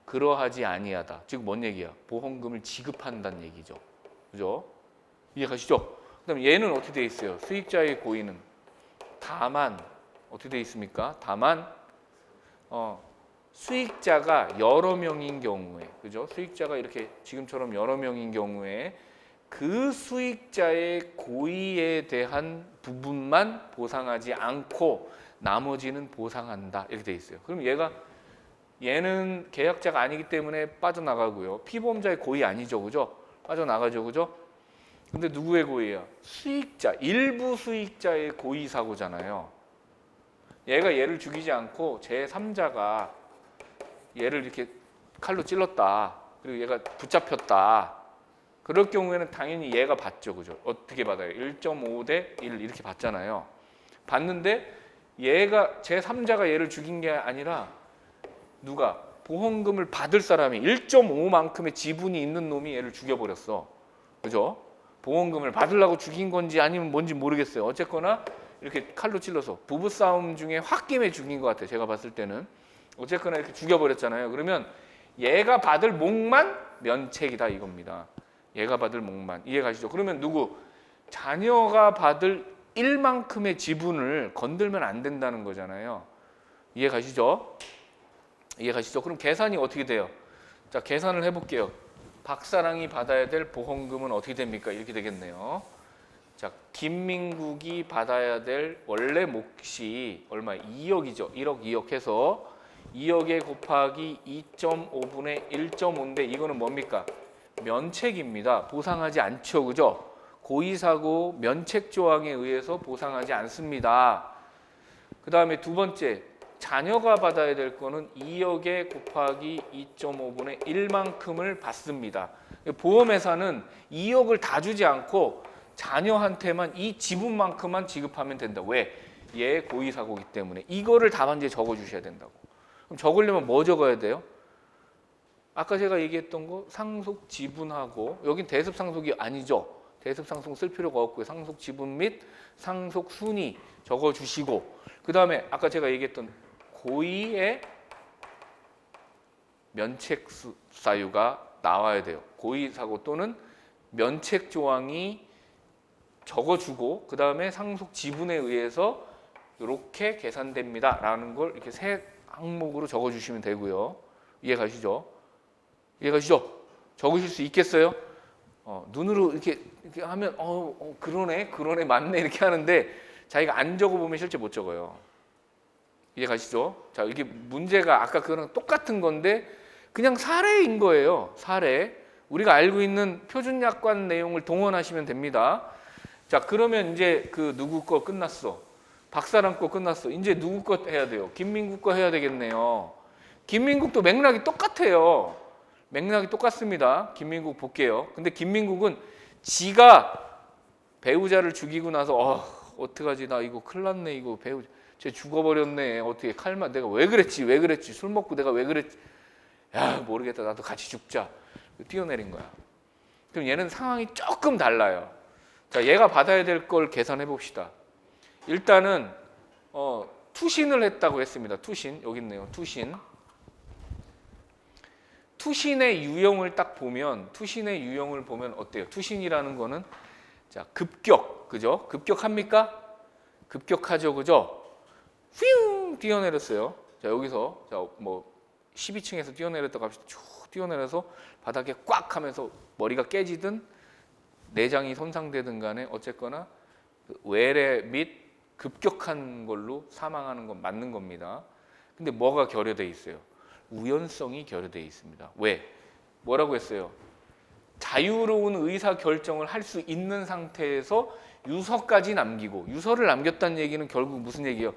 그러하지 아니하다. 즉 뭔 얘기야? 보험금을 지급한다는 얘기죠. 그죠? 이해가시죠? 그다음 얘는 어떻게 되어 있어요? 수익자의 고의는 다만 어떻게 되어 있습니까? 다만 수익자가 여러 명인 경우에, 그죠? 수익자가 이렇게 지금처럼 여러 명인 경우에 그 수익자의 고의에 대한 부분만 보상하지 않고 나머지는 보상한다. 이렇게 돼 있어요. 그럼 얘는 계약자가 아니기 때문에 빠져나가고요. 피보험자의 고의 아니죠. 그죠? 빠져나가죠. 그죠? 근데 누구의 고의야? 수익자, 일부 수익자의 고의 사고잖아요. 얘가 얘를 죽이지 않고 제3자가 얘를 이렇게 칼로 찔렀다. 그리고 얘가 붙잡혔다. 그럴 경우에는 당연히 얘가 받죠. 그죠? 어떻게 받아요? 1.5 대 1 이렇게 받잖아요. 받는데 얘가 제3자가 얘를 죽인 게 아니라 누가? 보험금을 받을 사람이 1.5만큼의 지분이 있는 놈이 얘를 죽여버렸어. 그죠? 보험금을 받으려고 죽인 건지 아니면 뭔지 모르겠어요. 어쨌거나 이렇게 칼로 찔러서 부부싸움 중에 홧김에 죽인 것 같아요. 제가 봤을 때는. 어쨌거나 이렇게 죽여버렸잖아요. 그러면 얘가 받을 몫만 면책이다 이겁니다. 얘가 받을 몫만. 이해 가시죠? 그러면 누구? 자녀가 받을 1만큼의 지분을 건들면 안 된다는 거잖아요. 이해 가시죠? 이해 가시죠? 그럼 계산이 어떻게 돼요? 자, 계산을 해볼게요. 박사랑이 받아야 될 보험금은 어떻게 됩니까? 이렇게 되겠네요. 자, 김민국이 받아야 될 원래 몫이 얼마? 2억이죠. 1억, 2억 해서 2억에 곱하기 2.5분의 1.5인데 이거는 뭡니까? 면책입니다. 보상하지 않죠. 그죠? 고의사고 면책 조항에 의해서 보상하지 않습니다. 그 다음에 두 번째, 자녀가 받아야 될 거는 2억에 곱하기 2.5분의 1만큼을 받습니다. 보험회사는 2억을 다 주지 않고 자녀한테만 이 지분만큼만 지급하면 된다. 왜? 얘 고의사고이기 때문에. 이거를 답안지에 적어주셔야 된다고. 그럼 적으려면 뭐 적어야 돼요? 아까 제가 얘기했던 거 상속 지분하고, 여긴 대습 상속이 아니죠. 대습 상속 쓸 필요가 없고요. 상속 지분 및 상속 순위 적어주시고, 그 다음에 아까 제가 얘기했던 고의의 면책 사유가 나와야 돼요. 고의 사고 또는 면책 조항이 적어주고, 그 다음에 상속 지분에 의해서 이렇게 계산됩니다. 라는 걸 이렇게 세 항목으로 적어주시면 되고요. 이해 가시죠? 이해 가시죠? 적으실 수 있겠어요? 눈으로 이렇게 하면 그러네 맞네 이렇게 하는데 자기가 안 적어보면 실제 못 적어요. 이해 가시죠? 자, 이게 문제가 아까 그거랑 똑같은 건데 그냥 사례인 거예요. 사례. 우리가 알고 있는 표준약관 내용을 동원하시면 됩니다. 자, 그러면 이제 그 누구 거 끝났어. 박사람 거 끝났어. 이제 누구 거 해야 돼요? 김민국 거 해야 되겠네요. 김민국도 맥락이 똑같아요. 맥락이 똑같습니다. 김민국 볼게요. 근데 김민국은 지가 배우자를 죽이고 나서 어떡하지, 나 이거 큰일 났네, 이거 배우자 쟤 죽어버렸네, 어떻게 칼만, 내가 왜 그랬지 술 먹고 내가 왜 그랬지, 야 모르겠다, 나도 같이 죽자, 뛰어내린 거야. 그럼 얘는 상황이 조금 달라요. 자, 얘가 받아야 될 걸 계산해 봅시다. 일단은 투신을 했다고 했습니다. 투신, 여기 있네요. 투신의 유형을 딱 보면, 투신의 유형을 보면 어때요? 투신이라는 거는 자, 급격, 그죠? 급격합니까? 급격하죠, 그죠? 휘웅 뛰어내렸어요. 자, 여기서 자, 뭐 12층에서 뛰어내렸다고 합시다. 쭉 뛰어내려서 바닥에 꽉 하면서 머리가 깨지든 내장이 손상되든 간에 어쨌거나 외래 및 급격한 걸로 사망하는 건 맞는 겁니다. 근데 뭐가 결여돼 있어요? 우연성이 결여되어 있습니다. 왜? 뭐라고 했어요? 자유로운 의사 결정을 할 수 있는 상태에서 유서까지 남기고, 유서를 남겼다는 얘기는 결국 무슨 얘기예요?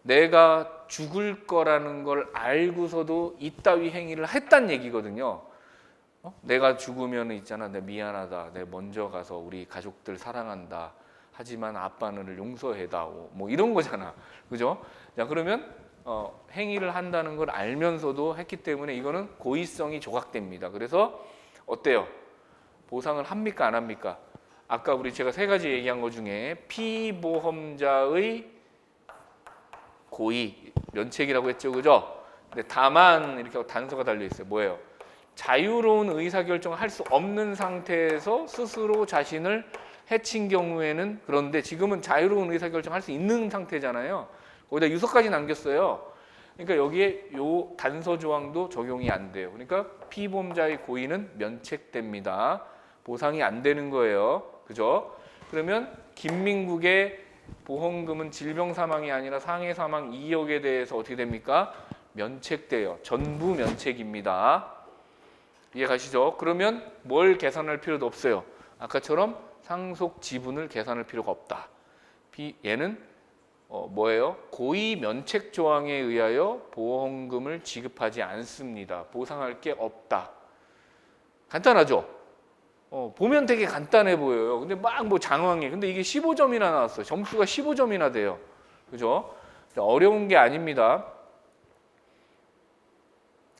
내가 죽을 거라는 걸 알고서도 이따위 행위를 했다는 얘기거든요. 내가 죽으면 있잖아, 내가 미안하다, 내가 먼저 가서 우리 가족들 사랑한다, 하지만 아빠는 용서해다오, 뭐 이런 거잖아, 그죠? 자, 그러면 행위를 한다는 걸 알면서도 했기 때문에 이거는 고의성이 조각됩니다. 그래서 어때요? 보상을 합니까 안 합니까? 아까 제가 세 가지 얘기한 것 중에 피보험자의 고의 면책이라고 했죠, 그죠? 근데 다만 이렇게 단서가 달려 있어요. 뭐예요? 자유로운 의사결정을 할 수 없는 상태에서 스스로 자신을 해친 경우에는, 그런데 지금은 자유로운 의사결정 할 수 있는 상태잖아요. 거기다 유서까지 남겼어요. 그러니까 여기에 요 단서 조항도 적용이 안 돼요. 그러니까 피보험자의 고의는 면책됩니다. 보상이 안 되는 거예요. 그죠? 그러면 김민국의 보험금은 질병 사망이 아니라 상해 사망 2억에 대해서 어떻게 됩니까? 면책돼요. 전부 면책입니다. 이해 가시죠? 그러면 뭘 계산할 필요도 없어요. 아까처럼 상속 지분을 계산할 필요가 없다. 얘는 뭐예요? 고의 면책 조항에 의하여 보험금을 지급하지 않습니다. 보상할 게 없다. 간단하죠? 보면 되게 간단해 보여요. 근데 막 뭐 장황해. 근데 이게 15점이나 나왔어요. 점수가 15점이나 돼요. 그죠? 어려운 게 아닙니다.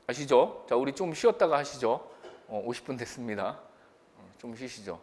아시죠? 자, 우리 좀 쉬었다가 하시죠. 50분 됐습니다. 좀 쉬시죠.